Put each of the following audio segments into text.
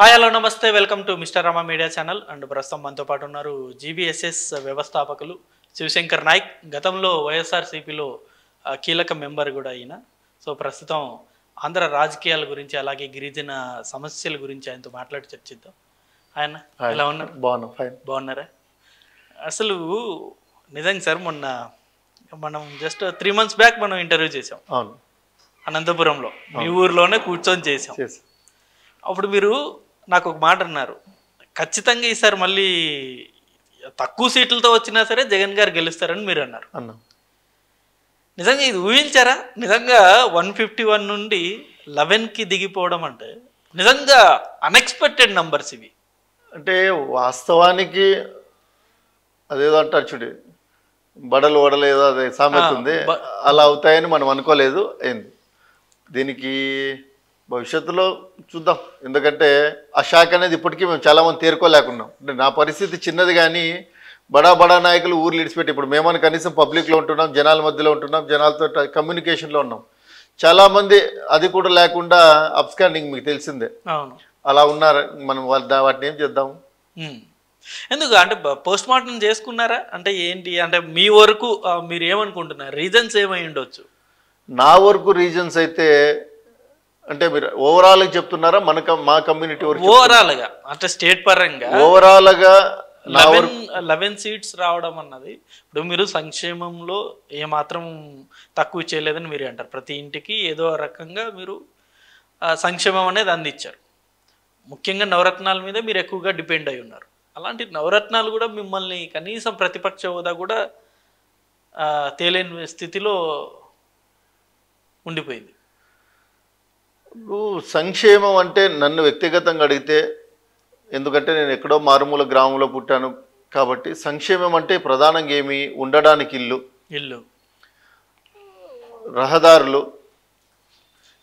Hi hello నమస్తే welcome to mister Rama media channel and ప్రస్తుతం మనతో పాటు ఉన్నారు జీబీఎస్ఎస్ వ్యవస్థాపకులు శివశంకర్ నాయక్. గతంలో వైఎస్ఆర్సీపీలో కీలక మెంబర్ కూడా అయిన. సో ప్రస్తుతం ఆంధ్ర రాజకీయాల గురించి అలాగే గిరిజన సమస్యల గురించి ఆయనతో మాట్లాడి చర్చిద్దాం. ఆయన ఎలా ఉన్నారు? బాగున్నారా? అసలు నిజంగా సార్ మనం జస్ట్ 3 months బ్యాక్ మనం ఇంటర్వ్యూ చేసాం. అవును, అనంతపురంలో మీ ఊర్లోనే కూర్చొని చేసాం. అప్పుడు మీరు నాకు ఒక మాట అన్నారు, ఖచ్చితంగా ఈసారి మళ్ళీ తక్కువ సీట్లతో వచ్చినా సరే జగన్ గారు గెలుస్తారని మీరు అన్నారు. నిజంగా ఇది ఊహించారా? నిజంగా 151 నుండి 11కి దిగిపోవడం అంటే నిజంగా అన్ఎక్స్పెక్టెడ్ నంబర్స్ ఇవి. అంటే వాస్తవానికి అదేదో అంటారు చూడు, బడలు వడలు ఏదో అదే సామెత ఉంది, అలా అవుతాయని మనం అనుకోలేదు. అయింది. దీనికి భవిష్యత్తులో చూద్దాం. ఎందుకంటే ఆ షాక్ అనేది ఇప్పటికీ మేము చాలామంది తేరుకోలేకున్నాం. అంటే నా పరిస్థితి చిన్నది, కానీ బడా నాయకులు ఊర్లు ఇడిచిపెట్టి ఇప్పుడు మేమని కనీసం పబ్లిక్లో ఉంటున్నాం, జనాల మధ్యలో ఉంటున్నాం, జనాలతో కమ్యూనికేషన్లో ఉన్నాం. చాలామంది అది కూడా లేకుండా అబ్స్కాండింగ్ మీకు తెలిసిందే, అలా ఉన్నారు. మనం వాటిని ఏం చేద్దాం? ఎందుకు అంటే పోస్ట్ మార్టం చేసుకున్నారా? అంటే ఏంటి అంటే మీ వరకు మీరు ఏమనుకుంటున్నారు? రీజన్స్ ఏమై ఉండొచ్చు? నా వరకు రీజన్స్ అయితే అంటే మీరు ఓవరాల్ గా చెప్తున్నారా, మా కమ్యూనిటీ వరకు? ఓవరాల్ గా అంటే స్టేట్ పరంగా ఓవరాల్ గా 11 సీట్స్ రావడం అన్నది, ఇప్పుడు మీరు సంక్షేమంలో ఏమాత్రం తక్కువ చేయలేదని మీరు అంటారు. ప్రతి ఇంటికి ఏదో రకంగా మీరు సంక్షేమం అనేది అందించారు. ముఖ్యంగా నవరత్నాల మీద మీరు ఎక్కువగా డిపెండ్ అయి ఉన్నారు. అలాంటి నవరత్నాలు కూడా మిమ్మల్ని కనీసం ప్రతిపక్ష హోదా కూడా తేలేని స్థితిలో ఉండిపోయింది. సంక్షేమం అంటే నన్ను వ్యక్తిగతంగా అడిగితే, ఎందుకంటే నేను ఎక్కడో మారుమూల గ్రామంలో పుట్టాను కాబట్టి, సంక్షేమం అంటే ప్రధానంగా ఏమి, ఉండడానికి ఇల్లు, రహదారులు,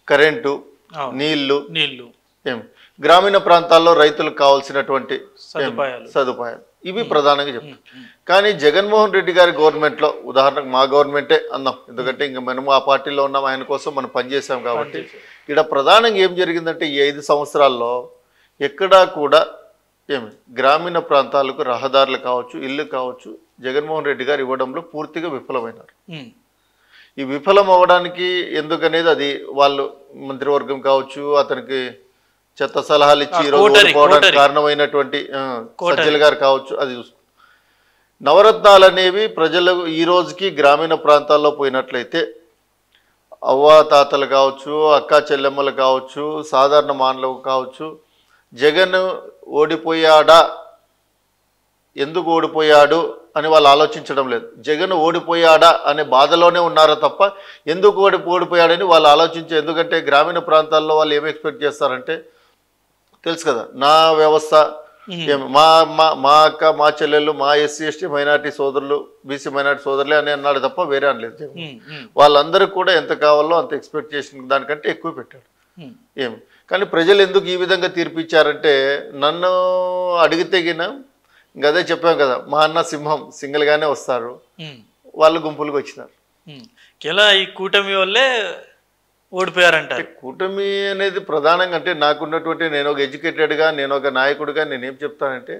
కరెంటు, నీళ్లు, ఏమి గ్రామీణ ప్రాంతాల్లో రైతులకు కావాల్సినటువంటి సదుపాయాలు, ఇవి ప్రధానంగా చెప్తాం. కానీ జగన్మోహన్ రెడ్డి గారి గవర్నమెంట్లో, ఉదాహరణకు మా గవర్నమెంటే అన్నాం, ఎందుకంటే ఇంకా మేము ఆ పార్టీలో ఉన్నాం, ఆయన కోసం మనం పనిచేసాం కాబట్టి, ఇక్కడ ప్రధానంగా ఏం జరిగిందంటే ఈ 5 సంవత్సరాల్లో ఎక్కడా కూడా ఏమి గ్రామీణ ప్రాంతాలకు రహదారులు కావచ్చు, ఇల్లు కావచ్చు, జగన్మోహన్ రెడ్డి గారు ఇవ్వడంలో పూర్తిగా విఫలమైనారు. ఈ విఫలం అవ్వడానికి ఎందుకనేది అది వాళ్ళు మంత్రివర్గం కావచ్చు, అతనికి చెత్త సలహాలు ఇచ్చి ఈరోజు ఓడిపోవడానికి కారణమైనటువంటి సజ్జల గారు కావచ్చు, అది చూసుకో. నవరత్నాలు అనేవి ప్రజలకు ఈ రోజుకి గ్రామీణ ప్రాంతాల్లో పోయినట్లయితే అవ్వాతాతలు కావచ్చు, అక్కా చెల్లెమ్మలు కావచ్చు, సాధారణ మానవులు కావచ్చు, జగన్ ఓడిపోయాడా, ఎందుకు ఓడిపోయాడు అని వాళ్ళు ఆలోచించడం లేదు. జగన్ ఓడిపోయాడా అనే బాధలోనే ఉన్నారో తప్ప ఎందుకు ఓడిపోయాడని వాళ్ళు ఆలోచించే. ఎందుకంటే గ్రామీణ ప్రాంతాల్లో వాళ్ళు ఏమి ఎక్స్పెక్ట్ చేస్తారంటే, తెలుసు కదా, నా వ్యవస్థ, మా అక్క, మా చెల్లెళ్ళు, మా ఎస్సీ ఎస్టీ మైనార్టీ సోదరులు, బీసీ మైనార్టీ సోదరులే అని అన్నాడు తప్ప వేరే అనలేదు. వాళ్ళందరూ కూడా ఎంత కావాలో అంత ఎక్స్పెక్ట్ చేసిన దానికంటే ఎక్కువ పెట్టాడు. కానీ ప్రజలు ఎందుకు ఈ విధంగా తీర్పిచ్చారంటే, నన్ను అడిగితే గిన అదే చెప్పాం కదా, మా అన్న సింహం సింగిల్గానే వస్తారు, వాళ్ళు గుంపులకు వచ్చినారు. ఈ కూటమి వల్లే ఓడిపోయారంటారు. కూటమి అనేది ప్రధానంగా అంటే నాకున్నటువంటి, నేను ఒక ఎడ్యుకేటెడ్గా, నేను ఒక నాయకుడిగా నేనేం చెప్తానంటే,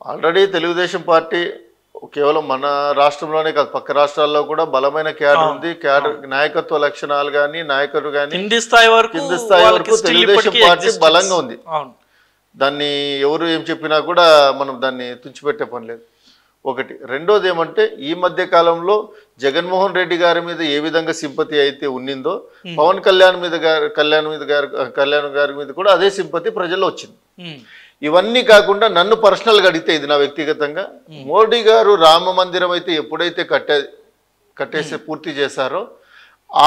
ఆల్రెడీ తెలుగుదేశం పార్టీ కేవలం మన రాష్ట్రంలోనే కాదు, పక్క రాష్ట్రాల్లో కూడా బలమైన క్యాడర్ ఉంది. క్యాడర్ నాయకత్వ లక్షణాలు కానీ, నాయకుడు కానీ కింది స్థాయి వరకు తెలుగుదేశం పార్టీ బలంగా ఉంది. దాన్ని ఎవరు ఏం చెప్పినా కూడా మనం దాన్ని తుచ్చిపెట్టే పని లేదు. ఒకటి. రెండోది ఏమంటే, ఈ మధ్య కాలంలో జగన్మోహన్ రెడ్డి గారి మీద ఏ విధంగా సింపతి అయితే ఉన్నిందో, పవన్ కళ్యాణ్ గారి మీద కూడా అదే సింపతి ప్రజల్లో వచ్చింది. ఇవన్నీ కాకుండా నన్ను పర్సనల్గా అడిగితే, ఇది నా వ్యక్తిగతంగా, మోడీ గారు రామ మందిరం అయితే ఎప్పుడైతే కట్టేసి పూర్తి చేశారో,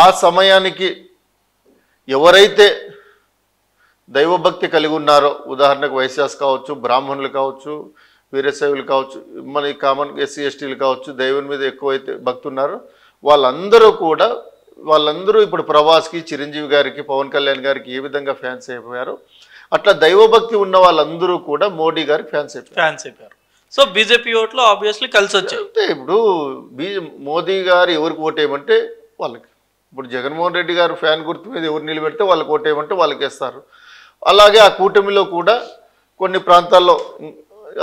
ఆ సమయానికి ఎవరైతే దైవభక్తి కలిగి ఉన్నారో, ఉదాహరణకు వైశ్యాస్ కావచ్చు, బ్రాహ్మణులు కావచ్చు, వీరశైవులు కావచ్చు, మన కామన్ ఎస్సీ ఎస్టీలు కావచ్చు, దైవం మీద ఎక్కువైతే భక్తి ఉన్నారో వాళ్ళందరూ ఇప్పుడు ప్రభాస్కి, చిరంజీవి గారికి, పవన్ కళ్యాణ్ గారికి ఏ విధంగా ఫ్యాన్స్ అయిపోయారో, అట్లా దైవభక్తి ఉన్న వాళ్ళందరూ కూడా మోడీ గారికి ఫ్యాన్స్ అయిపోయారు. సో బీజేపీ ఓట్లు ఆబ్వియస్లీ కలిసి వచ్చాయి. ఇప్పుడు మోదీ గారు ఎవరికి ఓటేయమంటే వాళ్ళకి, ఇప్పుడు జగన్మోహన్ రెడ్డి గారు ఫ్యాన్ గుర్తు మీద ఎవరు నిలబెడితే వాళ్ళకి ఓటేయమంటే వాళ్ళకి వేస్తారు. అలాగే ఆ కూటమిలో కూడా కొన్ని ప్రాంతాల్లో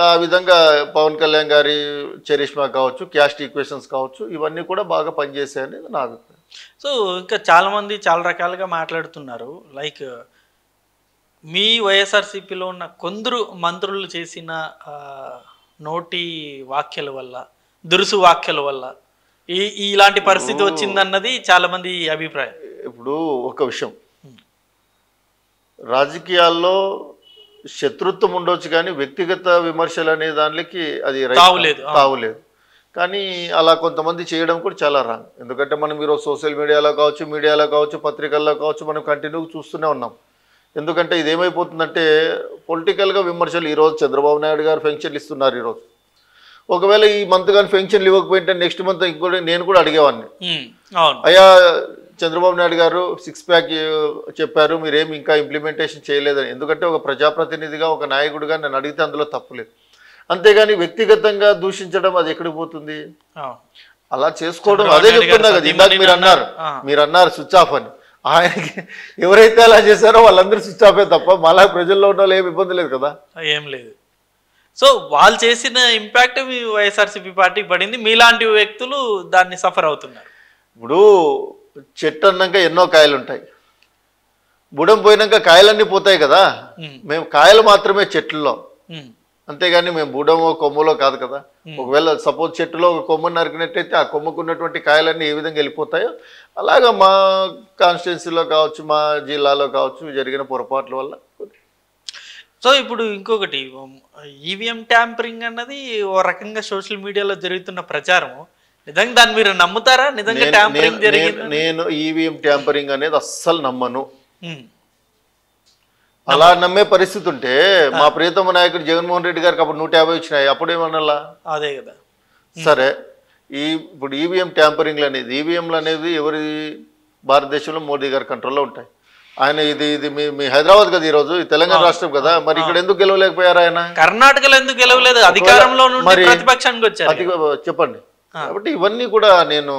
ఆ విధంగా పవన్ కళ్యాణ్ గారి చరిష్మా కావచ్చు, క్యాస్ట్ ఈక్వేషన్స్ కావచ్చు, ఇవన్నీ కూడా బాగా పనిచేసాయనేది నా అభిప్రాయం. సో ఇంకా చాలామంది చాలా రకాలుగా మాట్లాడుతున్నారు. లైక్ మీ వైఎస్ఆర్సీపీలో ఉన్న కొందరు మంత్రులు చేసిన నోటి వ్యాఖ్యల వల్ల, దురుసు వ్యాఖ్యల వల్ల ఇలాంటి పరిస్థితి వచ్చిందన్నది చాలామంది అభిప్రాయం. ఇప్పుడు ఒక విషయం, రాజకీయాల్లో శత్రుత్వం ఉండొచ్చు కానీ వ్యక్తిగత విమర్శలు అనే దానికి అది తావులేదు. కానీ అలా కొంతమంది చేయడం కూడా చాలా రాంగ్. ఎందుకంటే మనం ఈరోజు సోషల్ మీడియాలో కావచ్చు, పత్రికల్లో కావచ్చు, మనం కంటిన్యూగా చూస్తూనే ఉన్నాం. ఎందుకంటే ఇది ఏమైపోతుందంటే పొలిటికల్గా విమర్శలు. ఈరోజు చంద్రబాబు నాయుడు గారు పెన్షన్లు ఇస్తున్నారు. ఈరోజు ఒకవేళ ఈ మంత్ కానీ పెన్షన్లు ఇవ్వకపోయింటే నెక్స్ట్ మంత్ ఇంకోటి నేను కూడా అడిగేవాడిని, అయ్యా చంద్రబాబు నాయుడు గారు 6 ప్యాక్ చెప్పారు, మీరేమి ఇంకా ఇంప్లిమెంటేషన్ చేయలేదని. ఎందుకంటే ఒక ప్రజాప్రతినిధిగా, ఒక నాయకుడిగా నన్ను అడిగితే అందులో తప్పులేదు. అంతేగాని వ్యక్తిగతంగా దూషించడం అది ఎక్కడికి పోతుంది? అలా చేసుకోవడం. అదే చెప్తున్నా కదా, ఇందాక మీరు అన్నారు స్విచ్ ఆఫ్ అని. ఆయనకి ఎవరైతే అలా చేశారో వాళ్ళందరూ స్విచ్ ఆఫే తప్ప మళ్ళా ప్రజల్లో ఉన్న వాళ్ళు ఏమి ఇబ్బంది లేదు కదా, ఏం లేదు. సో వాళ్ళు చేసిన ఇంపాక్ట్ మీ వైఎస్ఆర్సీపీ పార్టీకి పడింది, మీలాంటి వ్యక్తులు దాన్ని సఫర్ అవుతున్నారు. ఇప్పుడు చెట్టు అన్నాక ఎన్నో కాయలు ఉంటాయి, బుడం పోయినాక కాయలన్నీ పోతాయి కదా. మేము కాయలు మాత్రమే చెట్లలో, అంతేగాని మేము బుడమో కొమ్మలో కాదు కదా. ఒకవేళ సపోజ్ చెట్టులో ఒక కొమ్మను నరికినట్టయితే ఆ కొమ్మకు ఉన్నటువంటి కాయలన్నీ ఏ విధంగా వెళ్ళిపోతాయో అలాగా మా కాన్స్టిట్యున్సీలో కావచ్చు, మా జిల్లాలో కావచ్చు జరిగిన పొరపాట్ల వల్ల. సో ఇప్పుడు ఇంకొకటి, ఈవీఎం ట్యాంపరింగ్ అన్నది ఓ రకంగా సోషల్ మీడియాలో జరుగుతున్న ప్రచారం, నిజంగా దాన్ని మీరు నమ్ముతారా? నిజంగా ట్యాంపరింగ్ జరిగింది? నేను ఈవీఎం ట్యాంపరింగ్ అనేది అస్సలు నమ్మను. అలా నమ్మే పరిస్థితి ఉంటే మా ప్రియతమ నాయకుడు జగన్మోహన్ రెడ్డి గారికి అప్పుడు 150 వచ్చినాయి, అప్పుడేమన్నా? అదే కదా. సరే, ఇప్పుడు ఈవీఎం ట్యాంపరింగ్లు అనేది, ఈవీఎంలు అనేది ఎవరి భారతదేశంలో మోడీ గారి కంట్రోల్లో ఉంటాయి. ఆయన ఇది మీ హైదరాబాద్ కదా, ఈరోజు తెలంగాణ రాష్ట్రం కదా, మరి ఇక్కడ ఎందుకు గెలవలేకపోయారు? ఆయన కర్ణాటకలో ఎందుకు గెలవలేదు? అధికారంలో నుండి ప్రతిపక్షానికి వచ్చారు. చెప్పండి. కాబట్టి ఇవన్నీ కూడా నేను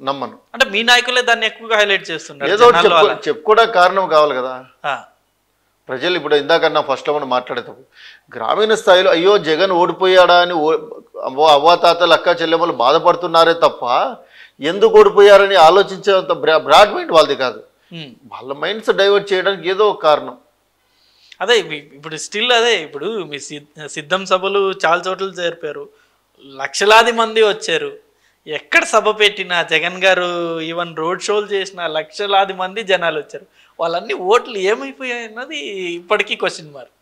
నమ్మను. అంటే మీ నాయకులే దాన్ని ఎక్కువగా హైలైట్ చేస్తున్నారు. ఏదో చెప్పుకోవడానికి కారణం కావాలి కదా ప్రజలు. ఇప్పుడు ఇందాకన్నా ఫస్ట్లో మనం మాట్లాడేటప్పుడు గ్రామీణ స్థాయిలో అయ్యో జగన్ ఓడిపోయాడా అని అవ్వాతాతలు అక్క చెల్లెమ్మలు బాధపడుతున్నారే తప్ప ఎందుకు ఓడిపోయారని ఆలోచించేంత బ్రాడ్ మైండ్ వాళ్ళది కాదు. వాళ్ళ మైండ్స్ డైవర్ట్ చేయడానికి ఏదో ఒక కారణం. అదే ఇప్పుడు స్టిల్ అదే, ఇప్పుడు మీ సిద్ధం సభలు చాలా చోట్ల జరిపారు, లక్షలాది మంది వచ్చారు. ఎక్కడ సభ పెట్టినా జగన్ గారు ఈవెన్ రోడ్ షోలు చేసిన లక్షలాది మంది జనాలు వచ్చారు. వాళ్ళన్ని ఓట్లు ఏమైపోయాయి అన్నది ఇప్పటికీ క్వశ్చన్ మార్క్.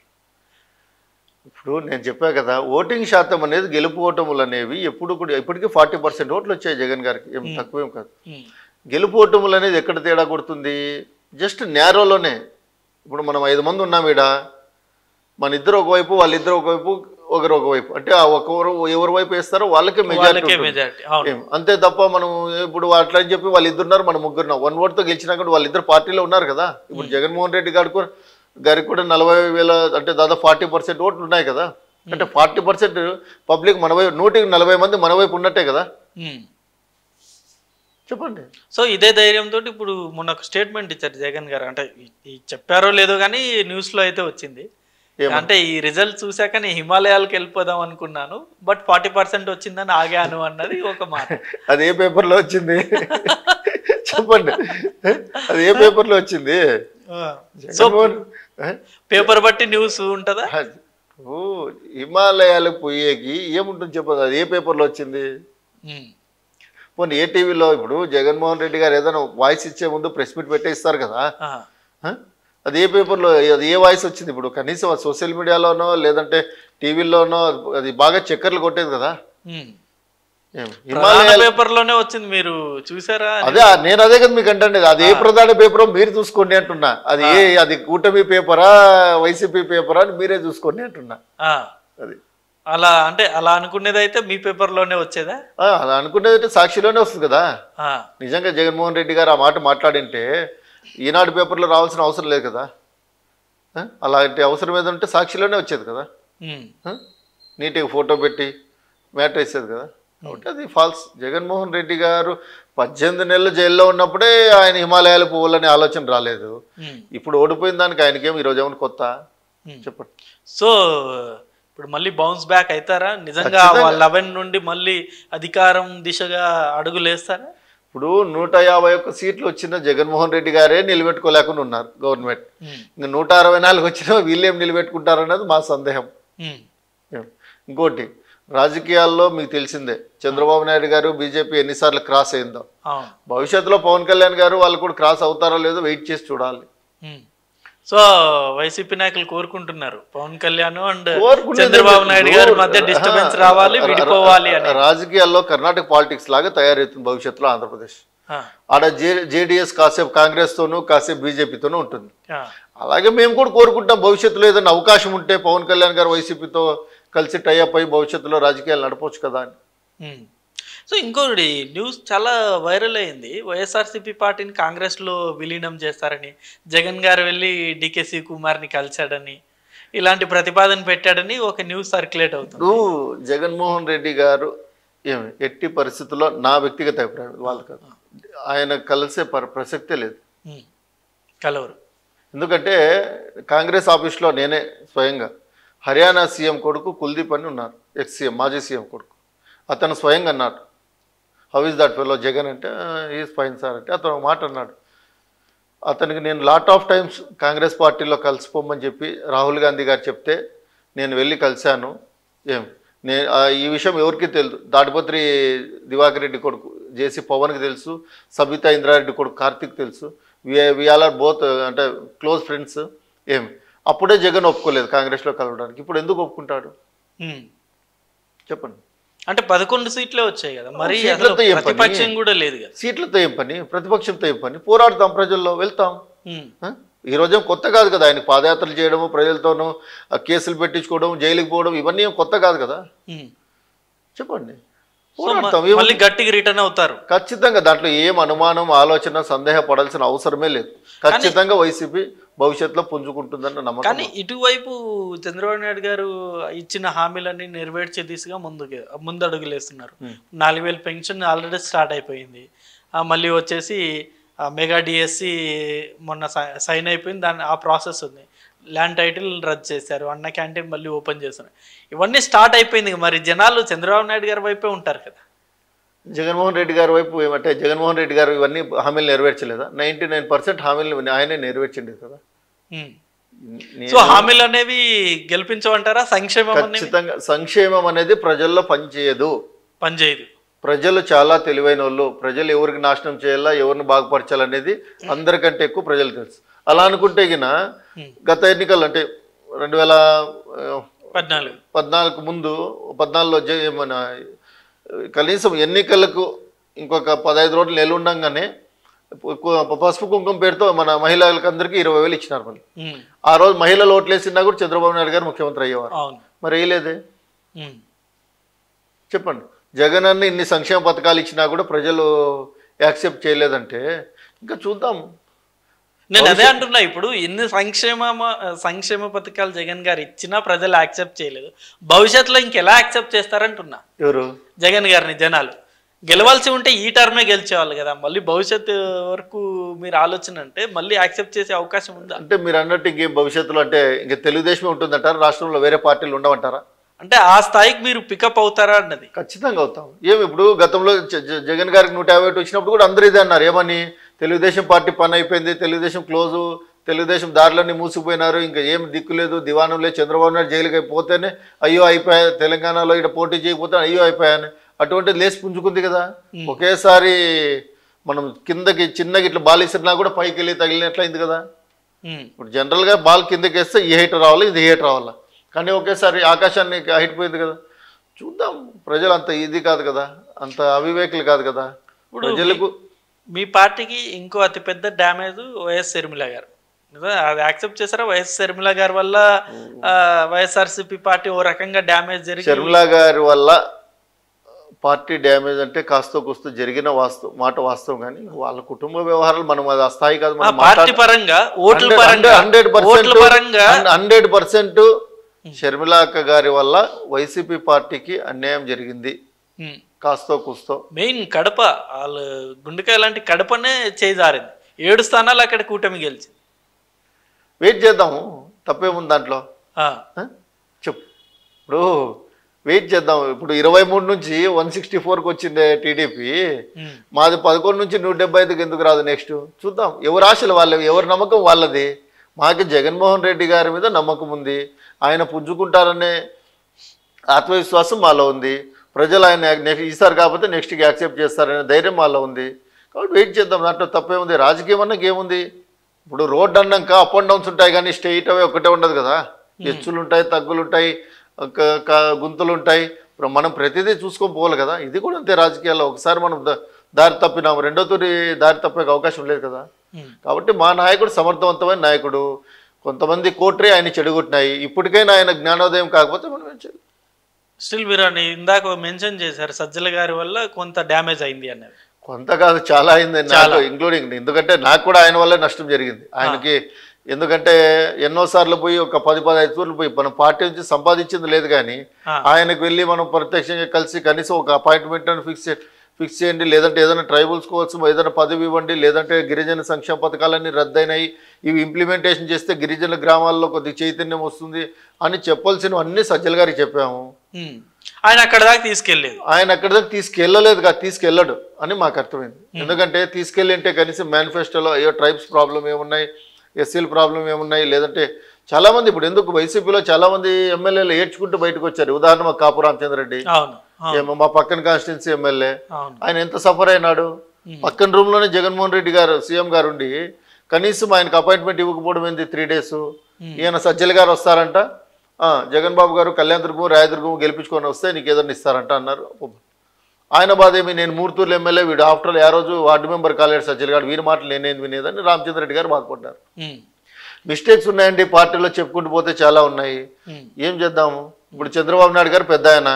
ఇప్పుడు నేను చెప్పా కదా, ఓటింగ్ శాతం అనేది గెలుపు ఓటములు అనేవి ఎప్పుడు కూడా ఇప్పటికీ 40% ఓట్లు వచ్చాయి జగన్ గారికి, ఏం తక్కువేం కాదు. గెలుపు ఓటములు అనేది ఎక్కడ తేడా కొడుతుంది? జస్ట్ నేరోలోనే. ఇప్పుడు మనం 5 మంది ఉన్నాం ఈడ, మన ఇద్దరు ఒకవైపు, వాళ్ళిద్దరు ఒకవైపు, ఒకరు ఒకవైపు, అంటే ఆ ఒకరు ఎవరి వైపు వేస్తారో వాళ్ళకే మెజారిటీ. అంతే తప్ప మనం ఇప్పుడు అట్లా అని చెప్పి వాళ్ళు ఇద్దరున్నారు, మనం ముగ్గురున్నాం, 1 ఓట్తో గెలిచినా కూడా వాళ్ళిద్దరు పార్టీలో ఉన్నారు కదా. ఇప్పుడు జగన్మోహన్ రెడ్డి గారికి కూడా 40,000 అంటే దాదాపు 40% ఓట్లు ఉన్నాయి కదా. అంటే 40% పబ్లిక్ మన వైపు, 140 మంది మన వైపు ఉన్నట్టే కదా. చెప్పండి. సో ఇదే ధైర్యంతో ఇప్పుడు మొన్న ఒక స్టేట్మెంట్ ఇచ్చారు జగన్ గారు, అంటే చెప్పారో లేదో కానీ న్యూస్లో అయితే వచ్చింది. అంటే ఈ రిజల్ట్ చూశాక నేను హిమాలయాలకు వెళ్ళిపోదాం అనుకున్నాను, బట్ 40% వచ్చిందని ఆగాను అన్నది ఒక మాట. అది ఏ పేపర్లో వచ్చింది చెప్పండి, అది ఏ పేపర్లో వచ్చింది? సో పేపర్ బట్టి న్యూస్ ఉంటుందా? హిమాలయాలకు పోయేకి ఏముంటుంది చెప్పదు, అది ఏ పేపర్లో వచ్చింది? పోనీ ఏ టీవీలో? ఇప్పుడు జగన్మోహన్ రెడ్డి గారు ఏదైనా వాయిస్ ఇచ్చే ముందు ప్రెస్ మీట్ పెట్టే ఇస్తారు కదా, అది ఏ పేపర్లో, అది ఏ వాయిస్ వచ్చింది? ఇప్పుడు కనీసం సోషల్ మీడియాలోనో లేదంటే టీవీలోనో అది బాగా చక్కర్లు కొట్టేది కదా. హిమాలయ పేపర్లోనే వచ్చింది, మీరు చూసారా? అదే నేను అదే కదా మీకు అంటే, అది ఏ ప్రధాన పేపరో మీరు చూసుకోండి అంటున్నా. అది కూటమి పేపరా వైసీపీ పేపరా అని మీరే చూసుకోండి అంటున్నా. అది అలా అంటే అలా అనుకునేది అయితే మీ పేపర్లోనే వచ్చేదా? అలా అనుకునేది అయితే సాక్షిలోనే వస్తుంది కదా. నిజంగా జగన్మోహన్ రెడ్డి గారు ఆ మాట మాట్లాడింటే ఈనాడు పేపర్లో రావాల్సిన అవసరం లేదు కదా. అలాంటి అవసరం ఏదో ఉంటే సాక్షిలోనే వచ్చేది కదా, నీట్గా ఫోటో పెట్టి మ్యాటర్ వేసేది కదా. కాబట్టి అది ఫాల్స్. జగన్మోహన్ రెడ్డి గారు 18 నెలలు జైల్లో ఉన్నప్పుడే ఆయన హిమాలయాలు పోవాలనే ఆలోచన రాలేదు. ఇప్పుడు ఓడిపోయిన దానికి ఆయనకేం ఈరోజు ఏమైనా కొత్త చెప్పండి. సో ఇప్పుడు మళ్ళీ బౌన్స్ బ్యాక్ అవుతారా నిజంగా? 11 నుండి మళ్ళీ అధికారం దిశగా అడుగులేస్తారా? ఇప్పుడు 151 సీట్లు వచ్చిన జగన్మోహన్ రెడ్డి గారే నిలబెట్టుకోలేకుండా ఉన్నారు గవర్నమెంట్. ఇంకా 164 వచ్చినా వీళ్ళేం నిలబెట్టుకుంటారన్నది మా సందేహం. ఇంకోటి, రాజకీయాల్లో మీకు తెలిసిందే చంద్రబాబు నాయుడు గారు బీజేపీ ఎన్నిసార్లు క్రాస్ అయిందో. భవిష్యత్తులో పవన్ కళ్యాణ్ గారు వాళ్ళు కూడా క్రాస్ అవుతారో లేదో వెయిట్ చేసి చూడాలి. సో వైసీపీ నాయకులు కోరుకుంటున్నారు పవన్ కళ్యాణ్ అండ్ చంద్రబాబు నాయుడు గారి మధ్య డిస్టర్బెన్స్ రావాలి, విడిపోవాలి అని. రాజకీయాల్లో కర్ణాటక పాలిటిక్స్ లాగా తయారవుతుంది భవిష్యత్తులో ఆంధ్రప్రదేశ్. ఆడ జేడీఎస్ కాసేపు కాంగ్రెస్ తోనూ కాసేపు బీజేపీతోనూ ఉంటుంది. అలాగే మేము కూడా కోరుకుంటాం భవిష్యత్తులో ఏదైనా అవకాశం ఉంటే పవన్ కళ్యాణ్ గారు వైసీపీతో కలిసి టైఅప్ అయి భవిష్యత్తులో రాజకీయాలు నడపవచ్చు కదా అని. సో ఇంకొకటి న్యూస్ చాలా వైరల్ అయింది, వైఎస్ఆర్సీపీ పార్టీని కాంగ్రెస్లో విలీనం చేస్తారని, జగన్ గారు వెళ్ళి డికే కుమార్ని కలిశాడని, ఇలాంటి ప్రతిపాదన పెట్టాడని ఒక న్యూస్ సర్క్యులేట్ అవుతుంది. జగన్మోహన్ రెడ్డి గారు ఎట్టి పరిస్థితుల్లో నా వ్యక్తిగత అభిప్రాయం వాళ్ళు కాదు, ఆయన కలిసే ప్రసక్తే లేదు, కలవరు. ఎందుకంటే కాంగ్రెస్ ఆఫీస్లో నేనే స్వయంగా హర్యానా సీఎం కొడుకు కుల్దీప్ అని ఉన్నారు, ఎక్స్ సీఎం మాజీ సీఎం కొడుకు, అతను స్వయంగా అన్నాడు how is that fellow Jagan అంటే ఈజ్ ఫైన్ సార్ అంటే అతను మాట అన్నాడు. అతనికి నేను లాట్ ఆఫ్ టైమ్స్ కాంగ్రెస్ పార్టీలో కలిసిపోమని చెప్పి రాహుల్ గాంధీ గారు చెప్తే నేను వెళ్ళి కలిశాను. నేను ఈ విషయం ఎవరికి తెలుసు, తాడిపత్రి దివాకర్ రెడ్డి కొడుకు జేసీ పవన్కి తెలుసు, సబితా ఇంద్రారెడ్డి కొడుకు కార్తిక్ తెలుసు, వి ఆల్ ఆర్ బోత్ అంటే క్లోజ్ ఫ్రెండ్స్. అప్పుడే జగన్ ఒప్పుకోలేదు కాంగ్రెస్లో కలవడానికి, ఇప్పుడు ఎందుకు ఒప్పుకుంటాడు చెప్పండి? అంటే 11 సీట్లే వచ్చాయి కదా, మరి ప్రతిపక్షం కూడా లేదు కదా. సీట్లతో ఏం పని, ప్రతిపక్షంతో ఏం పని? పోరాడతాం, ప్రజల్లో వెళ్తాం. ఈ రోజేం కొత్త కాదు కదా ఆయనకి పాదయాత్రలు చేయడము, ప్రజలతోనూ కేసులు పెట్టించుకోవడం, జైలుకి పోవడం, ఇవన్నీ ఏం కొత్త కాదు కదా. చెప్పండి, మళ్ళీ గట్టిగా రిటర్న్ అవుతారు ఖచ్చితంగా. దాంట్లో ఏం అనుమానం, ఆలోచన, సందేహపడాల్సిన అవసరమే లేదు. ఖచ్చితంగా వైసీపీ భవిష్యత్తులో పుంజుకుంటుందన్న నమ్మకం. కానీ ఇటువైపు చంద్రబాబు నాయుడు గారు ఇచ్చిన హామీలన్నీ నెరవేర్చే దిశగా ముందడుగులేస్తున్నారు. 4000 పెన్షన్ ఆల్రెడీ స్టార్ట్ అయిపోయింది. మళ్ళీ వచ్చేసి మెగా డిఎస్సి మొన్న సైన్ అయిపోయింది, ఆ ప్రాసెస్ ఉంది. ల్యాండ్ టైటిల్ రద్దు చేశారు, అన్న క్యాంటీన్ మళ్ళీ ఓపెన్ చేస్తున్నారు. ఇవన్నీ స్టార్ట్ అయిపోయింది. మరి జనాలు చంద్రబాబు నాయుడు గారి వైపే ఉంటారు కదా. జగన్మోహన్ రెడ్డి గారి వైపు ఏమంటే జగన్మోహన్ రెడ్డి గారు ఇవన్నీ హామీలు నెరవేర్చలేదా? 99% హామీలు ఆయనే నెరవేర్చండి కదా. సో హామీలు అనేవి గెలిపించమంటారా? సంక్షేమం ఖచ్చితంగా సంక్షేమం అనేది ప్రజల్లో పనిచేయదు. ప్రజలు చాలా తెలివైన వాళ్ళు. ప్రజలు ఎవరికి నాశనం చేయాలా, ఎవరిని బాగుపరచాలనేది అందరికంటే ఎక్కువ ప్రజలు తెలుసు. అలా అనుకుంటే గిన గత ఎన్నికలు అంటే 2014 ముందు 14లో మన కనీసం ఎన్నికలకు ఇంకొక 15 రోజులు నెలలుండగానే పసుపు కుంకుమ పేరుతో మన మహిళలకు అందరికీ 20,000 ఇచ్చినారు. మళ్ళీ ఆ రోజు మహిళలు ఓట్లేసినా కూడా చంద్రబాబు నాయుడు గారు ముఖ్యమంత్రి అయ్యేవారు. మరి వేయలేదే చెప్పండి. జగన్ అన్ని ఇన్ని సంక్షేమ పథకాలు ఇచ్చినా కూడా ప్రజలు యాక్సెప్ట్ చేయలేదంటే ఇంకా చూద్దాం. నేను అదే అంటున్నా, ఇప్పుడు ఎన్ని సంక్షేమ పథకాలు జగన్ గారు ఇచ్చినా ప్రజలు యాక్సెప్ట్ చేయలేదు, భవిష్యత్తులో ఇంకెలా యాక్సెప్ట్ చేస్తారంటున్నా. ఎవరు? జగన్ గారిని జనాలు. గెలవాల్సి ఉంటే ఈ టర్మే గెలిచేవాళ్ళు కదా, మళ్ళీ భవిష్యత్తు వరకు మీరు ఆలోచన అంటే మళ్ళీ యాక్సెప్ట్ చేసే అవకాశం ఉందా? అంటే మీరు అన్నట్టు ఇంకే భవిష్యత్తులో అంటే ఇంకా తెలుగుదేశమే ఉంటుందంటారా? రాష్ట్రంలో వేరే పార్టీలు ఉండవంటారా? అంటే ఆ స్థాయికి మీరు పికప్ అవుతారా అన్నది. ఖచ్చితంగా అవుతాం. ఇప్పుడు గతంలో జగన్ గారికి 151 వచ్చినప్పుడు కూడా అందరూ ఇదే అన్నారు. ఏమని? తెలుగుదేశం పార్టీ పని అయిపోయింది, తెలుగుదేశం క్లోజు, తెలుగుదేశం దారులన్నీ మూసిపోయినారు, ఇంకా ఏం దిక్కు లేదు, దివానం లేదు, చంద్రబాబు నాయుడు జైలుకి అయిపోతేనే అయ్యో అయిపోయా, తెలంగాణలో ఇక్కడ పోటీ చేయకపోతే అయ్యో అయిపోయాను, అటువంటిది లేచి పుంజుకుంది కదా. ఒకేసారి మనం కిందకి చిన్నగా ఇట్లా బాల్ ఇసిరినా కూడా పైకి వెళ్ళి తగిలినట్లయింది కదా. ఇప్పుడు జనరల్గా బాల్ కిందకి వేస్తే ఈ హైట్ రావాలి, ఇది హైట్ రావాలా, కానీ ఒకేసారి ఆకాశాన్ని హైట్ పోయింది కదా. చూద్దాం. ప్రజలు అంత ఇది కాదు కదా, అంత అవివేకులు కాదు కదా. ప్రజలకు మీ పార్టీకి ఇంకో అతిపెద్ద డ్యామేజ్ వైఎస్ షర్మిల గారు, అది యాక్సెప్ట్ చేశారా? వైఎస్ షర్మిల గారి వల్ల వైఎస్ఆర్సీపీ పార్టీ ఓ రకంగా డ్యామేజ్ జరిగింది. షర్మిల గారి వల్ల పార్టీ డ్యామేజ్ అంటే కాస్త కూస్త జరిగిన మాట వాస్తవం, కానీ వాళ్ళ కుటుంబ వ్యవహారాలు మనం అది ఆ స్థాయి కాదు. పార్టీ పరంగా 100% షర్మిల అక్క గారి వల్ల వైసీపీ పార్టీకి అన్యాయం జరిగింది. కాస్తో కూస్తో. మెయిన్ కడప వాళ్ళు గుండెకాయ లాంటి కడపనే చేజారింది. 7 స్థానాలు అక్కడ కూటమి గెలిచింది. వెయిట్ చేద్దాము, తప్పేముంది దాంట్లో చెప్పు. ఇప్పుడు వెయిట్ చేద్దాం. ఇప్పుడు 23 నుంచి 164కి వచ్చిందే టీడీపీ, మాది 11 నుంచి 175కి ఎందుకు రాదు? నెక్స్ట్ చూద్దాం. ఎవరి ఆశలు వాళ్ళవి, ఎవరి నమ్మకం వాళ్ళది. మాకు జగన్మోహన్ రెడ్డి గారి మీద నమ్మకం ఉంది, ఆయన పుంజుకుంటారనే ఆత్మవిశ్వాసం మాలో ఉంది. ప్రజలు ఆయన ఈసారి కాకపోతే నెక్స్ట్కి యాక్సెప్ట్ చేస్తారనే ధైర్యం మాలో ఉంది. కాబట్టి వెయిట్ చేద్దాం, దాంట్లో తప్పేముంది. రాజకీయం అన్నాక ఏముంది? ఇప్పుడు రోడ్డు అన్నాక అప్ అండ్ డౌన్స్ ఉంటాయి కానీ స్ట్రెయిట్ అవే ఒకటే ఉండదు కదా. ఎచ్చులు ఉంటాయి, తగ్గులు ఉంటాయి, గుంతలు ఉంటాయి. ఇప్పుడు మనం ప్రతిదీ చూసుకొని పోవాలి కదా. ఇది కూడా అంతే రాజకీయాల్లో. ఒకసారి మనం దారి తప్పినాము, రెండో తూరి దారి తప్పే అవకాశం లేదు కదా. కాబట్టి మా నాయకుడు సమర్థవంతమైన నాయకుడు. కొంతమంది కోట్రే ఆయన చెడుగొట్టినాయి. ఇప్పటికైనా ఆయన జ్ఞానోదయం కాకపోతే మనం ఏం చేయాలి? స్టిల్ మీరు ఇందాక మెన్షన్ చేశారు సజ్జల గారి వల్ల కొంత డ్యామేజ్ అయింది అనేది. కొంత కాదు, చాలా అయింది, ఇంక్లూడింగ్. ఎందుకంటే నాకు కూడా ఆయన వల్లే నష్టం జరిగింది. ఆయనకి ఎందుకంటే ఎన్నోసార్లు పోయి ఒక 10-15 సార్లు పోయి మనం పార్టీ నుంచి సంపాదించింది లేదు కానీ ఆయనకు వెళ్ళి మనం ప్రత్యక్షంగా కలిసి కనీసం ఒక అపాయింట్మెంట్ అని ఫిక్స్ చేయండి, లేదంటే ఏదైనా ట్రైబల్స్ కోసం ఏదైనా పదవి ఇవ్వండి, లేదంటే గిరిజన సంక్షేమ పథకాలన్నీ రద్దయినాయి, ఇవి ఇంప్లిమెంటేషన్ చేస్తే గిరిజన గ్రామాల్లో కొద్దిగా చైతన్యం వస్తుంది అని చెప్పాల్సినవి అన్ని సజ్జల గారికి చెప్పాము. ఆయన అక్కడ దాకా తీసుకెళ్ళలేదు. ఆయన అక్కడ దాకా తీసుకెళ్ళలేదు కాదు, తీసుకెళ్ళడు అని మాకు అర్థమైంది. ఎందుకంటే తీసుకెళ్ళి అంటే కనీసం మేనిఫెస్టోలో అయ్యో ట్రైబ్స్ ప్రాబ్లం ఏమున్నాయి, ఎస్సీల ప్రాబ్లం ఏమున్నాయి, లేదంటే చాలామంది ఇప్పుడు ఎందుకు వైసీపీలో చాలామంది ఎమ్మెల్యేలు ఏడ్చుకుంటూ బయటకు వచ్చారు. ఉదాహరణ మా కాపు రామచంద్రరెడ్డి, మా పక్కన కాన్స్టిట్యున్సీ ఎమ్మెల్యే, ఆయన ఎంత సఫర్ అయినాడు. పక్కన రూమ్లోనే జగన్మోహన్ రెడ్డి గారు సీఎం గారు ఉండి కనీసం ఆయనకు అపాయింట్మెంట్ ఇవ్వకపోవడం ఏంది 3 days. ఈయన సజ్జల గారు వస్తారంట, జగన్ బాబు గారు కళ్యాణదుర్గం రాయదుర్గం గెలిపించుకొని వస్తే నీకు ఏదైనా ఇస్తారంట అన్నారు. ఆయన బాధ ఏమి, నేను మూర్తూరు ఎమ్మెల్యే, వీడు ఆఫ్టర్ ఆ రోజు వార్డు మెంబర్ కాలేడు సజ్జల గారు, వీరి మాటలు నేనేది వినేదని రామచంద్రరెడ్డి గారు బాధపడ్డారు. మిస్టేక్స్ ఉన్నాయండి పార్టీలో, చెప్పుకుంటూ పోతే చాలా ఉన్నాయి. ఏం చేద్దాము? ఇప్పుడు చంద్రబాబు నాయుడు గారు పెద్ద ఆయన,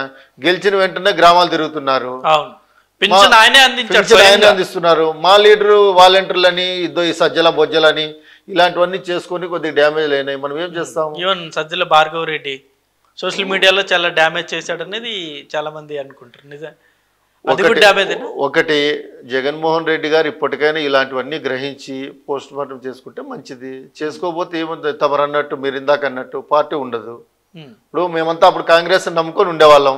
గెలిచిన వెంటనే గ్రామాలు తిరుగుతున్నారు, ఆయనే అందిస్తున్నారు. మా లీడరు వాలంటీర్లని ఈ సజ్జల బొజ్జలని ఇలాంటివన్నీ చేసుకొని కొద్దిగా డ్యామేజ్ అయినాయి. మనం ఏం చేస్తాం? ఈవెన్ సజ్జల భార్గవ రెడ్డి సోషల్ మీడియాలో చాలా డ్యామేజ్ చేశాడు అనేది చాలా మంది అనుకుంటారు. నిజం ఒకటి, జగన్మోహన్ రెడ్డి గారు ఇప్పటికైనా ఇలాంటివన్నీ గ్రహించి పోస్ట్ మార్టం చేసుకుంటే మంచిది. చేసుకోకపోతే ఏముంది, తమరు అన్నట్టు మీరు ఇందాక అన్నట్టు పార్టీ ఉండదు. ఇప్పుడు మేమంతా అప్పుడు కాంగ్రెస్ నమ్ముకొని ఉండేవాళ్ళం,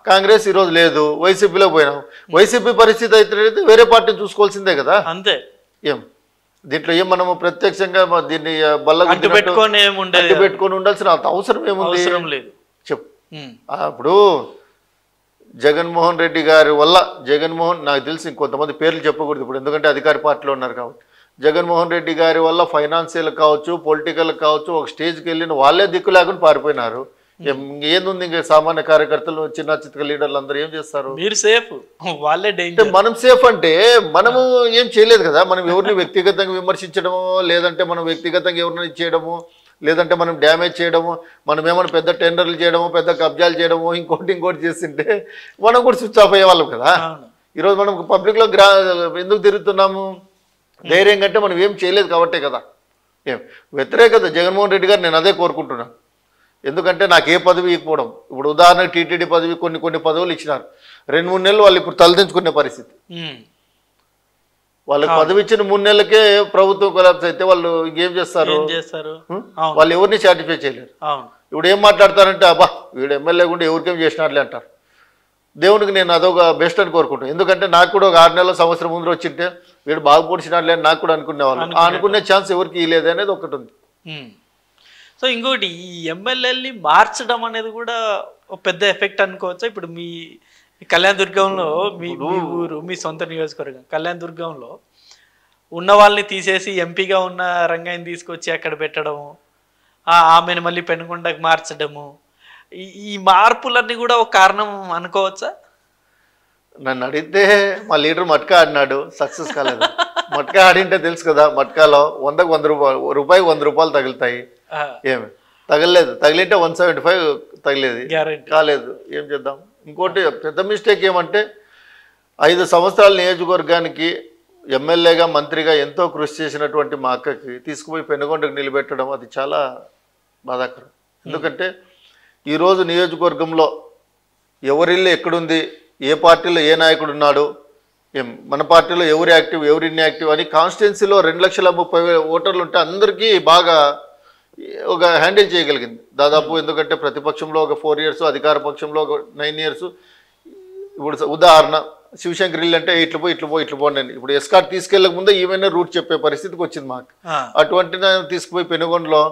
కాంగ్రెస్ ఈరోజు లేదు, వైసీపీలో పోయినాం. వైసీపీ పరిస్థితి అయితే వేరే పార్టీని చూసుకోవాల్సిందే కదా. అంతే. ఏం దీంట్లో ఏం మనము ప్రత్యక్షంగా దీన్ని బల్లగుడ్డు పెట్టుకొని ఉండాల్సిన అవసరం ఏముంది చెప్పు. ఇప్పుడు జగన్మోహన్ రెడ్డి గారి వల్ల నాకు తెలిసి ఇంకొంతమంది పేర్లు చెప్పకూడదు ఇప్పుడు, ఎందుకంటే అధికార పార్టీలో ఉన్నారు కాబట్టి. జగన్మోహన్ రెడ్డి గారి వల్ల ఫైనాన్షియల్ కావచ్చు, పొలిటికల్ కావచ్చు, ఒక స్టేజ్కి వెళ్ళిన వాళ్ళే దిక్కు లేకుండా పారిపోయినారు. ఏంది ఇంకా సామాన్య కార్యకర్తలు, చిన్న చిత్ర లీడర్లు అందరూ ఏం చేస్తారు? మీరు సేఫ్, వాళ్ళే డేంజర్. మనం సేఫ్ అంటే మనము ఏం చేయలేదు కదా. మనం ఎవరిని వ్యక్తిగతంగా విమర్శించడము, లేదంటే మనం వ్యక్తిగతంగా ఎవరిని చేయడము, లేదంటే మనం డ్యామేజ్ చేయడము, మనం ఏమైనా పెద్ద టెండర్లు చేయడము, పెద్ద కబ్జాలు చేయడము, ఇంకోటి చేస్తుంటే మనం కూడా స్విచ్ ఆఫ్ అయ్యేవాళ్ళం కదా. ఈరోజు మనం పబ్లిక్లో ఎందుకు తిరుగుతున్నాము? ధైర్యం కంటే మనం ఏం చేయలేదు కాబట్టే కదా. ఏం వ్యతిరేకత జగన్మోహన్ రెడ్డి గారు నేను అదే కోరుకుంటున్నాను. ఎందుకంటే నాకు ఏ పదవి ఇవ్వకపోవడం. ఇప్పుడు ఉదాహరణకు టీటీడీ పదవి కొన్ని పదవులు ఇచ్చినారు, 2-3 నెలలు వాళ్ళు ఇప్పుడు తలదించుకునే పరిస్థితి. వాళ్ళకి పదవి ఇచ్చిన 3 నెలలకే ప్రభుత్వం కొలాప్స్ అయితే వాళ్ళు ఇంకేం చేస్తారు? వాళ్ళు ఎవరిని సాటిస్ఫై చేయలేరు. ఇప్పుడు ఏం మాట్లాడతారంటే అబ్బా వీడు ఎమ్మెల్యే గుండి ఎవరికేం చేసినట్లే అంటారు. దేవునికి నేను అదొక బెస్ట్ అని కోరుకుంటాను. ఎందుకంటే నాకు కూడా ఒక 6 నెలల సంవత్సరం ముందు వచ్చింటే వీడు బాగా పొడిచినట్లే అని నాకు కూడా అనుకునేవాళ్ళు. అనుకునే ఛాన్స్ ఎవరికి ఇవ్వలేదు అనేది ఒకటి ఉంది. సో ఇంకోటి, ఈ ఎమ్మెల్యేని మార్చడం అనేది కూడా ఒక పెద్ద ఎఫెక్ట్ అనుకోవచ్చా? ఇప్పుడు మీ కళ్యాణదుర్గంలో మీ ఊరు, మీ సొంత నియోజకవర్గం కళ్యాణదుర్గంలో ఉన్న వాళ్ళని తీసేసి ఎంపీగా ఉన్న రంగాన్ని తీసుకొచ్చి అక్కడ పెట్టడము, ఆమెను మళ్ళీ పెనుకొండకు మార్చడము, ఈ మార్పులన్నీ కూడా ఒక కారణం అనుకోవచ్చా? నన్ను అడిగితే మా లీడర్ మట్కా ఆడినాడు, సక్సెస్ కాలేదు. మట్కా ఆడింటే తెలుసు కదా, మట్కాలో 100కు 100 రూపాయలు తగులుతాయి. ఏమి తగలేదు, తగిలింటే 175 తగిలేది, కాలేదు. ఏం చేద్దాం? ఇంకోటి పెద్ద మిస్టేక్ ఏమంటే 5 సంవత్సరాల నియోజకవర్గానికి ఎమ్మెల్యేగా మంత్రిగా ఎంతో కృషి చేసినటువంటి మా అక్కకి తీసుకుపోయి పెనుగొండకు నిలబెట్టడం అది చాలా బాధాకరం. ఎందుకంటే ఈరోజు నియోజకవర్గంలో ఎవరిల్లు ఎక్కడుంది, ఏ పార్టీలో ఏ నాయకుడు ఉన్నాడు, మన పార్టీలో ఎవరు యాక్టివ్ ఎవరు ఇన్యాక్టివ్ అని కాన్స్టిట్యున్సీలో 2,30,000 ఓటర్లు ఉంటే అందరికీ బాగా ఒక హ్యాండిల్ చేయగలిగింది దాదాపు. ఎందుకంటే ప్రతిపక్షంలో ఒక 4 years, అధికార పక్షంలో ఒక 9 years. ఇప్పుడు ఉదాహరణ శివశంకర్ ఇల్లు అంటే ఇట్లు పోండి అని ఇప్పుడు ఎస్కాట్ తీసుకెళ్ళక ముందే ఈవెన్ రూట్ చెప్పే పరిస్థితికి వచ్చింది మాకు. అటువంటి తీసుకుపోయి పెనుగొండలో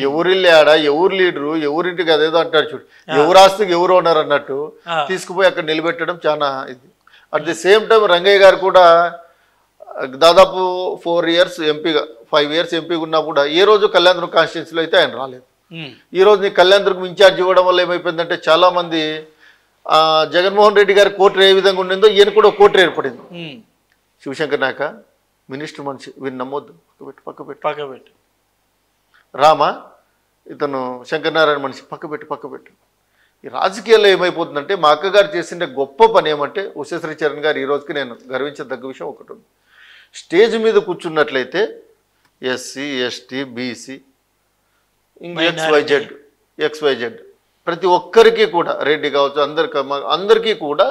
ఎవరిల్లు ఆడ ఎవరు లీడరు ఎవరింటికి అదేదో అంటారు చూడు, ఎవరు ఆస్తికి ఎవరు ఓనర్ అన్నట్టు తీసుకుపోయి అక్కడ నిలబెట్టడం చాలా ఇది. At the same time Rangaiah garu కూడా దాదాపు 4 years ఎంపీగా 5 years ఎంపీగా ఉన్నా కూడా ఏ రోజు కళ్యాణదుర్గం కాన్స్టిట్యున్సీలో అయితే ఆయన రాలేదు. ఈ రోజు నీకు కళ్యాణదుర్గం ఇన్ఛార్జ్ ఇవ్వడం వల్ల ఏమైపోయిందంటే చాలా మంది జగన్మోహన్ రెడ్డి గారి కోటరీ ఏ విధంగా ఉండిందో ఈయన కూడా కోటరీ ఏర్పడింది. శివశంకర్ నాయక మినిస్టర్ మనిషి వీళ్ళు నమ్మొద్దు, పక్క పెట్టు రామా ఇతను శంకరనారాయణ మనిషి పక్క పెట్టు. ఈ రాజకీయాల్లో ఏమైపోతుందంటే మా అక్కగారు చేసిన గొప్ప పని ఏమంటే ఉషశ్రీ చరణ్ గారు ఈ రోజుకి నేను గర్వించదగ్గ విషయం ఒకటి ఉంది. స్టేజ్ మీద కూర్చున్నట్లయితే ఎస్సీ ఎస్టీ బీసీ XYZ ప్రతి ఒక్కరికి కూడా రెడ్డి కావచ్చు అందరికీ కూడా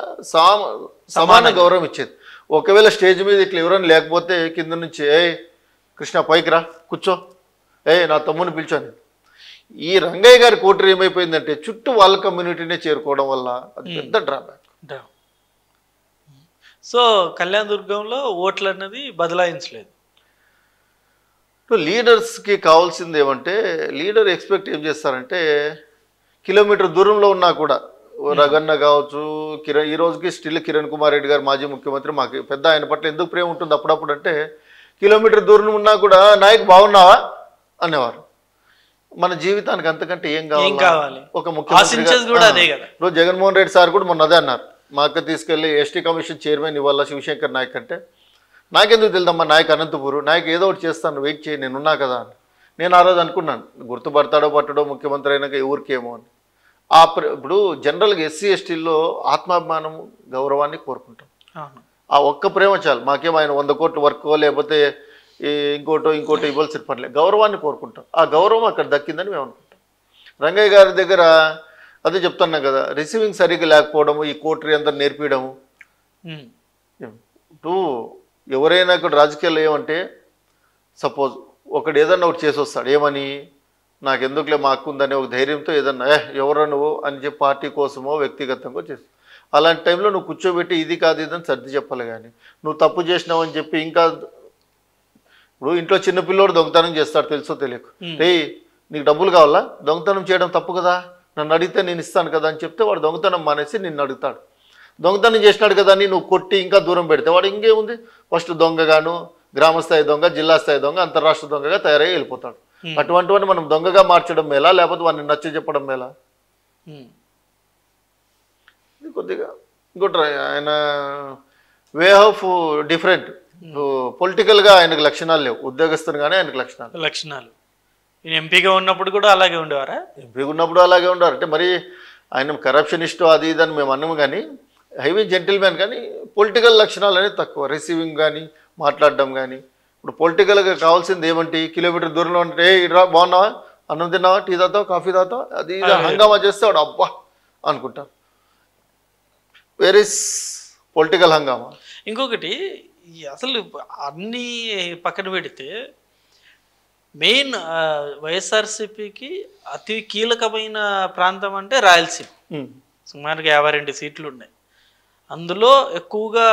సమాన గౌరవం ఇచ్చేది. ఒకవేళ స్టేజ్ మీద ఇట్లా ఎవరైనా లేకపోతే కింద నుంచి కృష్ణ పైకి రా కూర్చో, నా తమ్ముని పిలిచాను. ఈ రంగయ్య గారి కోటరీ ఏమైపోయిందంటే చుట్టూ వాళ్ళ కమ్యూనిటీనే చేరుకోవడం వల్ల అది పెద్ద డ్రాబ్యాక్. సో కళ్యాణదుర్గంలో ఓట్లు అన్నది బదలాయించలేదు. లీడర్స్కి కావాల్సింది ఏమంటే లీడర్ ఎక్స్పెక్ట్ ఏం చేస్తారంటే కిలోమీటర్ దూరంలో ఉన్నా కూడా రగన్న కావచ్చు ఈ రోజుకి స్టిల్ కిరణ్ కుమార్ రెడ్డి గారు మాజీ ముఖ్యమంత్రి మాకు పెద్ద ఆయన పట్ల ఎందుకు ప్రేమ ఉంటుంది అప్పుడప్పుడు అంటే కిలోమీటర్ దూరం ఉన్నా కూడా నాయకు బాగున్నావా అనేవారు. మన జీవితానికి అంతకంటే ఏం కావాలి? ఒక ముఖ్యమంత్రి ఇప్పుడు జగన్మోహన్ రెడ్డి సార్ కూడా మొన్న అదే అన్నారు, మా అక్క తీసుకెళ్లి ఎస్టీ కమిషన్ చైర్మన్ ఇవ్వాల శివశంకర్ నాయక్ అంటే నాకెందుకు తెలుదమ్మా నాయక్ అనంతపూర్ నాయక్ ఏదో ఒకటి చేస్తాను వెయిట్ చేయి నేనున్నా కదా అని. నేను ఆ రోజు అనుకున్నాను గుర్తుపడతాడో పట్టడో ముఖ్యమంత్రి అయినాక ఎవరికేమో అని. ఇప్పుడు జనరల్గా ఎస్సీ ఎస్టీల్లో ఆత్మాభిమానం గౌరవాన్ని కోరుకుంటాం. ఆ ఒక్క ప్రేమ చాలు. మాకేం ఆయన 100 కోట్ల వర్క్ లేకపోతే ఇంకోటో ఇవ్వాల్సిన పనిలే, గౌరవాన్ని కోరుకుంటాం. ఆ గౌరవం అక్కడ దక్కిందని మేము అనుకుంటాం. రంగయ్య గారి దగ్గర అదే చెప్తున్నాం కదా, రిసీవింగ్ సరిగ్గా లేకపోవడము, ఈ కోటరీ అంతా నేర్పించడము. ఇప్పుడు ఎవరైనా ఇక్కడ రాజకీయాల్లో ఏమంటే సపోజ్ ఒకడు ఏదన్నా ఒకటి చేసి వస్తాడు, ఏమని నాకు ఎందుకులే మా హక్కు ఉందనే ఒక ధైర్యంతో ఏదన్నా ఎవరో నువ్వు అని చెప్పి పార్టీ కోసమో వ్యక్తిగతంగా చేస్తావు. అలాంటి టైంలో నువ్వు కూర్చోబెట్టి ఇది కాదు ఇదని సర్ది చెప్పాలి. కానీ నువ్వు తప్పు చేసినావు అని చెప్పి ఇంకా ఇప్పుడు ఇంట్లో చిన్నపిల్లోడు దొంగతనం చేస్తాడు తెలుసో తెలియకు, నీకు డబ్బులు కావాలా, దొంగతనం చేయడం తప్పు కదా, నన్ను అడిగితే నేను ఇస్తాను కదా అని చెప్తే వాడు దొంగతనం మానేసి నిన్ను అడుగుతాడు. దొంగతనం చేసినాడు కదా అని నువ్వు కొట్టి ఇంకా దూరం పెడితే వాడు ఇంకేముంది ఫస్ట్ దొంగగాను గ్రామస్థాయి దొంగ జిల్లా స్థాయి దొంగ అంతర్రాష్ట్ర దొంగగా తయారై వెళ్ళిపోతాడు. అటువంటివన్నీ మనం దొంగగా మార్చడం మేలా లేకపోతే వాడిని నచ్చ చెప్పడం మేలా? కొద్దిగా ఇంకోటి ఆయన వే ఆఫ్ డిఫరెంట్. పొలిటికల్గా ఆయనకు లక్షణాలు లేవు, ఉద్యోగస్తునిగానే ఆయనకు లక్షణాలు. ఎంపీగా ఉన్నప్పుడు కూడా అలాగే ఉండేవారా? ఎంపీగా ఉన్నప్పుడు అలాగే ఉండేవారు. అంటే మరి ఆయన కరప్షనిస్టు అది ఇది అని మేము అన్నాము కానీ హైవీ జెంటిల్మెన్, కానీ పొలిటికల్ లక్షణాలు అనేది తక్కువ. రిసీవింగ్ కానీ మాట్లాడడం కానీ. ఇప్పుడు పొలిటికల్గా కావాల్సింది ఏమంటే కిలోమీటర్ దూరంలో ఉంటే ఇరా బాగున్నావా, అన్నం తిన్నావా, టీ తాతావా, కాఫీ తాతావా, అది హంగామా చేస్తే వాడు అబ్బా అనుకుంటారు. వేర్ ఇస్ పొలిటికల్ హంగామా. ఇంకొకటి అసలు అన్నీ పక్కన పెడితే మెయిన్ వైఎస్ఆర్సీపీకి అతి కీలకమైన ప్రాంతం అంటే రాయలసీమ. సుమారుగా 52 సీట్లు ఉన్నాయి. అందులో ఎక్కువగా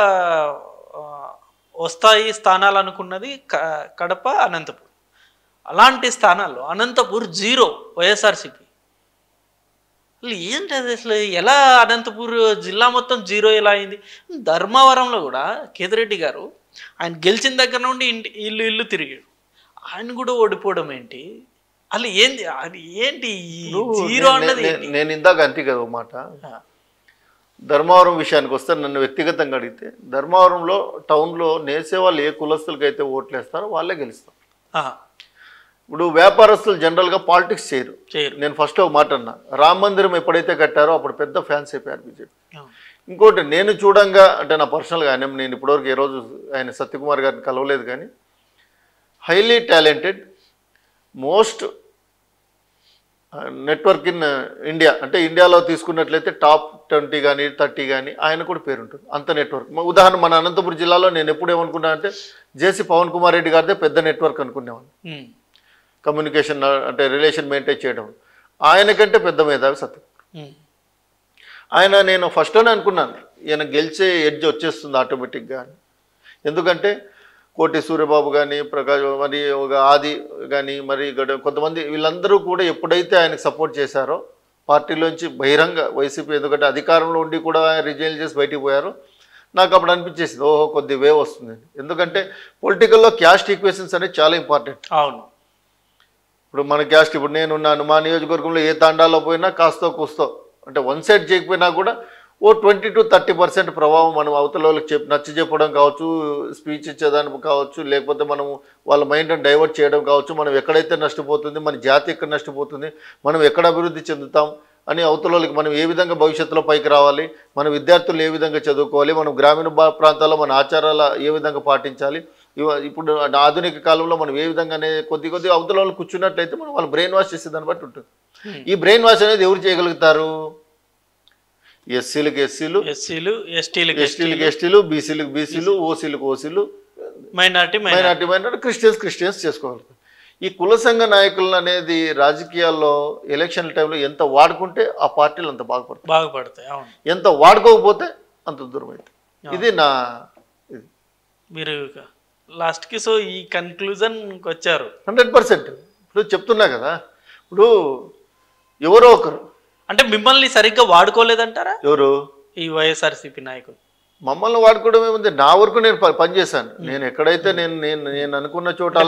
వస్తాయి స్థానాలు అనుకున్నది కడప, అనంతపూర్. అలాంటి స్థానాల్లో అనంతపూర్ 0 వైఎస్ఆర్సీపీ. అసలు ఏంటి అది, అసలు ఎలా అనంతపూర్ జిల్లా మొత్తం 0 ఎలా అయింది? ధర్మవరంలో కూడా కేతిరెడ్డి గారు ఆయన గెలిచిన దగ్గర నుండి ఇల్లు తిరిగాడు, ఆయన కూడా ఓడిపోవడం ఏంటి? అసలు ఏంది అది ఏంటి 0 అన్నది? నేను ఇందాక అంతే కదా మాట. ధర్మవరం విషయానికి వస్తే నన్ను వ్యక్తిగతంగా అడిగితే ధర్మవరంలో టౌన్లో నేసే వాళ్ళు ఏ కులస్తులకైతే ఓట్లు వేస్తారో వాళ్ళే గెలుస్తారు. ఇప్పుడు వ్యాపారస్తులు జనరల్గా పాలిటిక్స్ చేయరు. నేను ఫస్ట్ ఒక మాట అన్నా, రామ మందిరం ఎప్పుడైతే కట్టారో అప్పుడు పెద్ద ఫ్యాన్స్ అయిపోయారు బీజేపీ. ఇంకోటి నేను చూడంగా అంటే నా పర్సనల్గా నేను ఇప్పటివరకు ఏ రోజు ఆయన సత్యకుమార్ గారిని కలవలేదు కానీ highly talented, most network in India అంటే ఇండియాలో తీసుకున్నట్లయితే టాప్ 20 కానీ 30 కానీ ఆయన కూడా పేరు ఉంటుంది అంత నెట్వర్క్. ఉదాహరణ మన అనంతపురం జిల్లాలో నేను ఎప్పుడు ఏమనుకున్నా అంటే జేసీ పవన్ కుమార్ రెడ్డి గారిదే పెద్ద నెట్వర్క్ అనుకునేవాడిని. కమ్యూనికేషన్ అంటే రిలేషన్ మెయింటైన్ చేయడం. ఆయనకంటే పెద్ద మేధావి సత్యకుమార్. ఆయన నేను ఫస్ట్లోనే అనుకున్నాను ఈయన గెలిచే ఎడ్జ్ వచ్చేస్తుంది ఆటోమేటిక్గా అని. ఎందుకంటే కోటి సూర్యబాబు కానీ ప్రకాష్ మరి ఒక ఆది కానీ మరి కొంతమంది వీళ్ళందరూ కూడా ఎప్పుడైతే ఆయనకు సపోర్ట్ చేశారో పార్టీలోంచి బహిరంగ వైసీపీ, ఎందుకంటే అధికారంలో ఉండి కూడా రిజైన్ చేసి బయటికి పోయారు, నాకు అప్పుడు అనిపించేసింది ఓహో కొద్ది వేవ్ వస్తుంది. ఎందుకంటే పొలిటికల్లో క్యాస్ట్ ఈక్వేషన్స్ అనేది చాలా ఇంపార్టెంట్. అవును. ఇప్పుడు మన క్యాస్ట్ ఇప్పుడు నేనున్నాను, మా నియోజకవర్గంలో ఏ తాండాలో పోయినా కాస్తో కూస్తో అంటే వన్ సైడ్ చేయకపోయినా కూడా ఓ 20 to 30% ప్రభావం మనం అవతల వాళ్ళకి నచ్చ చెప్పడం కావచ్చు, స్పీచ్ ఇచ్చేదానికి కావచ్చు, లేకపోతే మనం వాళ్ళ మైండ్ని డైవర్ట్ చేయడం కావచ్చు, మనం ఎక్కడైతే నష్టపోతుంది, మన జాతి ఎక్కడ నష్టపోతుంది, మనం ఎక్కడ అభివృద్ధి చెందుతాం అని అవతల వాళ్ళకి మనం ఏ విధంగా భవిష్యత్తులో పైకి రావాలి, మన విద్యార్థులు ఏ విధంగా చదువుకోవాలి, మనం గ్రామీణ ప్రాంతాల్లో మన ఆచారాలు ఏ విధంగా పాటించాలి, ఇప్పుడు ఆధునిక కాలంలో మనం ఏ విధంగానే కొద్ది కొద్ది అవతల వాళ్ళు కూర్చున్నట్లయితే మనం వాళ్ళు బ్రెయిన్ వాష్ చేసేదాన్ని బట్టి ఉంటుంది. ఈ బ్రెయిన్ వాష్ అనేది ఎవరు చేయగలుగుతారు? ఎస్సీలకు ఎస్సీలు, ఎస్టీలకు బీసీలకు బీసీలు, ఓసీలకు, మైనార్టీ క్రిస్టియన్స్ చేసుకోగలుగుతారు. ఈ కుల సంఘ నాయకులను అనేది రాజకీయాల్లో ఎలక్షన్ టైంలో ఎంత వాడుకుంటే ఆ పార్టీలు అంత బాగుపడతాయి, ఎంత వాడుకోకపోతే అంత దూరం అవుతాయి. ఇది నా ఇది మీరు లాస్ట్కి సో ఈ కన్క్లూజన్కి వచ్చారు 100%. ఇప్పుడు చెప్తున్నా కదా, ఇప్పుడు ఎవరో ఒకరు అంటే మిమ్మల్ని సరిగ్గా వాడుకోలేదంటారా? ఎవరు? ఈ వైఎస్ఆర్సీపీ నాయకులు. మమ్మల్ని వాడుకోవడం ఏముంది, నా వరకు నేను పనిచేశాను. నేను ఎక్కడైతే నేను అనుకున్న చోట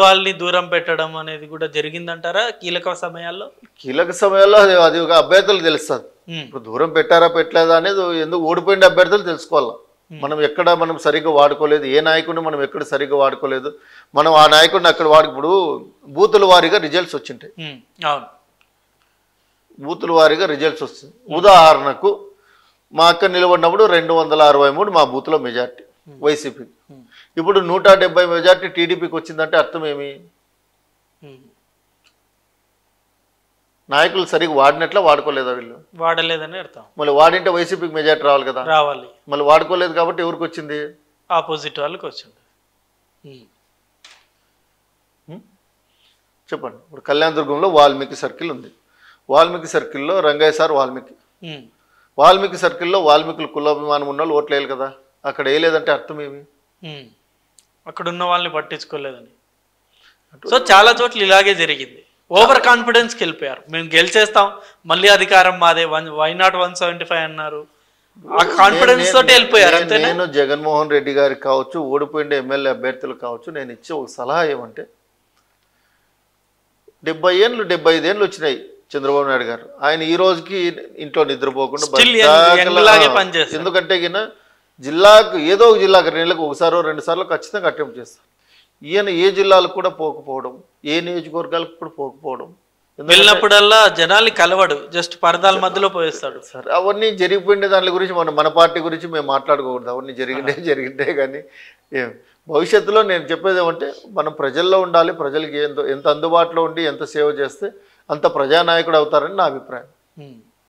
వాళ్ళని దూరం పెట్టడం అనేది కూడా జరిగిందంటారా కీలక సమయాల్లో? కీలక సమయాల్లో అది ఒక అభ్యర్థులు తెలుస్తుంది. ఇప్పుడు దూరం పెట్టారా పెట్టలేదా అనేది ఎందుకు ఓడిపోయిన అభ్యర్థులు తెలుసుకోవాలి. మనం ఎక్కడ మనం సరిగ్గా వాడుకోలేదు, ఏ నాయకుడిని మనం ఎక్కడ సరిగ్గా వాడుకోలేదు, మనం ఆ నాయకుడిని అక్కడ ఇప్పుడు బూతుల వారీగా రిజల్ట్స్ వచ్చింటాయి. అవును, బూతుల వారీగా రిజల్ట్స్ వస్తుంది. ఉదాహరణకు మా అక్క నిలబడినప్పుడు 263 మా బూత్లో మెజార్టీ వైసీపీకి. ఇప్పుడు 170 మెజార్టీ టీడీపీకి వచ్చిందంటే అర్థం ఏమి? నాయకులు సరిగ్గా వాడినట్లా వాడుకోలేదా? వీళ్ళు వాడలేదని అర్థం. మళ్ళీ వాడింటే వైసీపీకి మెజార్టీ రావాలి కదా, రావాలి. మళ్ళీ వాడుకోలేదు కాబట్టి ఎవరికి వచ్చింది? ఆపోజిట్ వాళ్ళకి వచ్చింది. చెప్పండి. ఇప్పుడు కళ్యాణదుర్గంలో వాల్మీకి సర్కిల్ ఉంది. వాల్మీకి సర్కిల్లో రంగయ్య సార్ వాల్మీకి సర్కిల్లో వాల్మీకులు కులాభిమానం ఉన్న వాళ్ళు ఓట్లు వేయాలి కదా, అక్కడ వేయలేదంటే అర్థం ఏమి? అక్కడ ఉన్న వాళ్ళని పట్టించుకోలేదని. సో చాలా చోట్ల ఇలాగే జరిగింది. ఓవర్ కాన్ఫిడెన్స్కి వెళ్ళిపోయారు, మేము గెలిచేస్తాం, మళ్ళీ అధికారం మాదే, వై నాట్ 175 అన్నారు. ఆ కాన్ఫిడెన్స్ తోటి వెళ్ళిపోయారు. అంతే. నేను జగన్మోహన్ రెడ్డి గారికి కావచ్చు, ఓడిపోయిన ఎమ్మెల్యే అభ్యర్థులు కావచ్చు, నేను ఇచ్చే ఒక సలహా ఏమంటే 70 ఏళ్ళు 75 ఏళ్ళు వచ్చినాయి చంద్రబాబు నాయుడు గారు. ఆయన ఈ రోజుకి ఇంట్లో నిద్రపోకుండా ఎందుకంటే జిల్లాకు ఏదో ఒక జిల్లాకు 2 నెలలకు ఒకసారో 2 సార్లు ఖచ్చితంగా అటెంప్ట్ చేస్తారు. ఈయన ఏ జిల్లాలకు కూడా పోకపోవడం, ఏ నియోజకవర్గాలకు కూడా పోకపోవడం, వెళ్ళినప్పుడల్లా జనాల్ని కలవడు, జస్ట్ పరదాల మధ్యలో పోయేస్తాడు. సార్ అవన్నీ జరిగిపోయిన దాని గురించి మన పార్టీ గురించి మేము మాట్లాడుకోకూడదు. అవన్నీ జరిగిండే కానీ భవిష్యత్తులో నేను చెప్పేది ఏమంటే మనం ప్రజల్లో ఉండాలి. ప్రజలకి ఎంత అందుబాటులో ఉండి ఎంత సేవ చేస్తే అంత ప్రజానాయకుడు అవుతారని నా అభిప్రాయం.